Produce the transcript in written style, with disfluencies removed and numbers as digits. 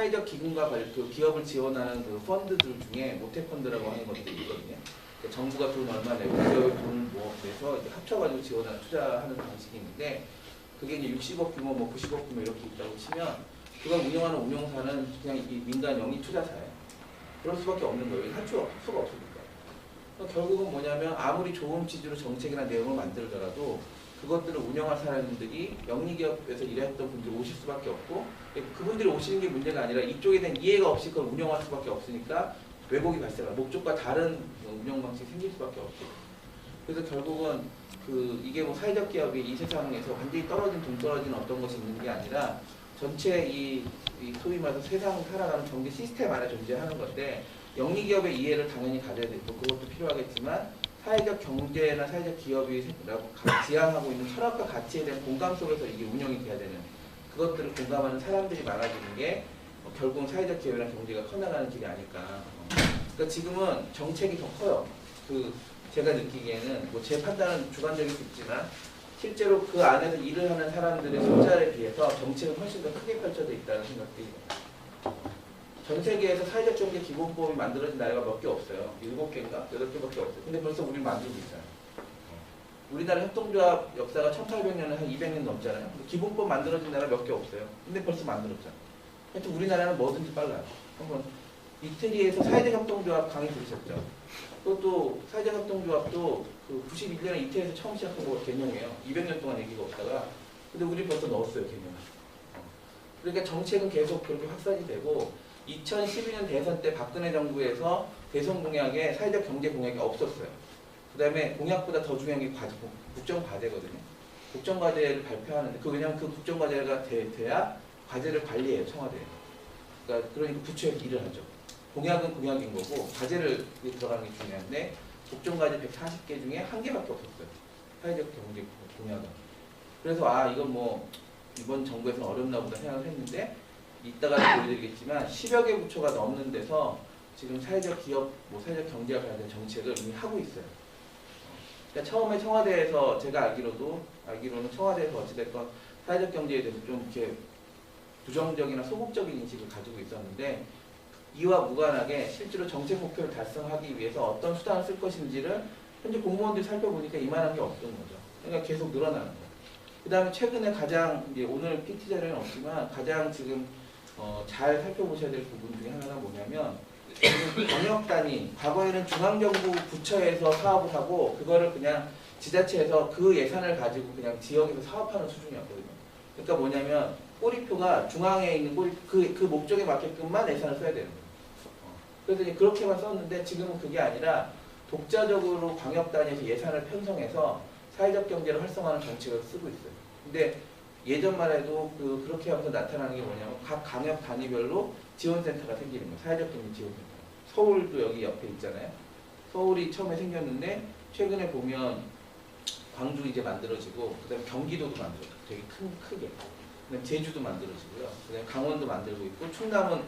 사회적 기금과 그 기업을 지원하는 그 펀드들 중에 모태펀드라고 하는 것들이 있거든요. 그러니까 정부가 돈 얼마 내고 기업이 돈을 뭐 내서 이제 합쳐가지고 지원하는 투자하는 방식이 있는데 그게 이제 60억 규모, 뭐 90억 규모 이렇게 있다고 치면 그걸 운영하는 운용사는 그냥 이 민간 영리 투자사예요. 그럴 수밖에 없는 거예요. 할 수가 없으니까. 그러니까 결국은 뭐냐면 아무리 좋은 취지로 정책이나 내용을 만들더라도 그것들을 운영할 사람들이 영리기업에서 일했던 분들이 오실 수밖에 없고 그분들이 오시는 게 문제가 아니라 이쪽에 대한 이해가 없이 그걸 운영할 수밖에 없으니까 왜곡이 발생하고 목적과 다른 운영 방식이 생길 수밖에 없죠. 그래서 결국은 이게 뭐 사회적 기업이 이 세상에서 완전히 동떨어진 어떤 것이 있는 게 아니라 전체 이 소위 말해서 세상 살아가는 경제 시스템 안에 존재하는 건데 영리기업의 이해를 당연히 가져야 되고 그것도 필요하겠지만 사회적 경제나 사회적 기업이 지향하고 있는 철학과 가치에 대한 공감 속에서 이게 운영이 돼야 되는 그것들을 공감하는 사람들이 많아지는 게 결국은 사회적 기업이나 경제가 커나가는 길이 아닐까. 그러니까 지금은 정책이 더 커요. 제가 느끼기에는 뭐 제 판단은 주관적일 수 있지만 실제로 그 안에서 일을 하는 사람들의 숫자에 비해서 정책은 훨씬 더 크게 펼쳐져 있다는 생각이 듭니다. 전 세계에서 사회적 경제 기본법이 만들어진 나라가 몇 개 없어요. 7개인가? 8개밖에 없어요. 근데 벌써 우리는 만들고 있잖아요. 우리나라 협동조합 역사가 1800년에 한 200년 넘잖아요. 기본법 만들어진 나라 몇 개 없어요. 근데 벌써 만들었잖아요. 하여튼 우리나라는 뭐든지 빨라요. 한번 이태리에서 사회적 협동조합 강의 들으셨죠? 그것도 사회적 협동조합도 91년에 이태리에서 처음 시작한 거 개념이에요. 200년 동안 얘기가 없다가 근데 우리 벌써 넣었어요, 개념을. 그러니까 정책은 계속 그렇게 확산이 되고 2012년 대선 때 박근혜 정부에서 대선 공약에 사회적 경제 공약이 없었어요. 그 다음에 공약보다 더 중요한 게 국정과제거든요. 국정과제를 발표하는데 왜냐하면 그 국정과제가 돼야 과제를 관리해요, 청와대에. 그러니까 부처에서 일을 하죠. 공약은 공약인 거고 과제를 들어가는 게 중요한데 국정과제 140개 중에 1개밖에 없었어요. 사회적 경제 공약은. 그래서 이건 뭐 이번 정부에서는 어렵나 보다 생각을 했는데 이따가 보여드리겠지만 10여 개 부처가 넘는 데서 지금 사회적 기업, 사회적 경제와 관련된 정책을 이미 하고 있어요. 그러니까 처음에 청와대에서 제가 알기로는 청와대에서 어찌됐건 사회적 경제에 대해서 좀 이렇게 부정적이나 소극적인 인식을 가지고 있었는데 이와 무관하게 실제로 정책 목표를 달성하기 위해서 어떤 수단을 쓸 것인지를 현재 공무원들이 살펴보니까 이만한 게 없던 거죠. 그러니까 계속 늘어나는 거예요. 그 다음에 최근에 가장 오늘 PT 자료는 없지만 가장 지금 잘 살펴보셔야 될 부분 중에 하나가 뭐냐면 광역단위, 과거에는 중앙정부 부처에서 사업을 하고 그거를 그냥 지자체에서 그 예산을 가지고 그냥 지역에서 사업하는 수준이었거든요. 그러니까 뭐냐면 꼬리표가 중앙에 있는 그 목적에 맞게끔만 예산을 써야 되는 거예요. 그래서 이제 그렇게만 썼는데 지금은 그게 아니라 독자적으로 광역단위에서 예산을 편성해서 사회적 경제를 활성화하는 정책을 쓰고 있어요. 근데 예전만 해도 그렇게 하면서 나타나는 게 뭐냐면 각 광역 단위별로 지원센터가 생기는 거예요. 사회적 경제 지원센터. 서울도 여기 옆에 있잖아요. 서울이 처음에 생겼는데 최근에 보면 광주 이제 만들어지고 그다음에 경기도도 만들어지고 되게 크게. 그다음에 제주도 만들어지고요. 그다음에 강원도 만들고 있고 충남은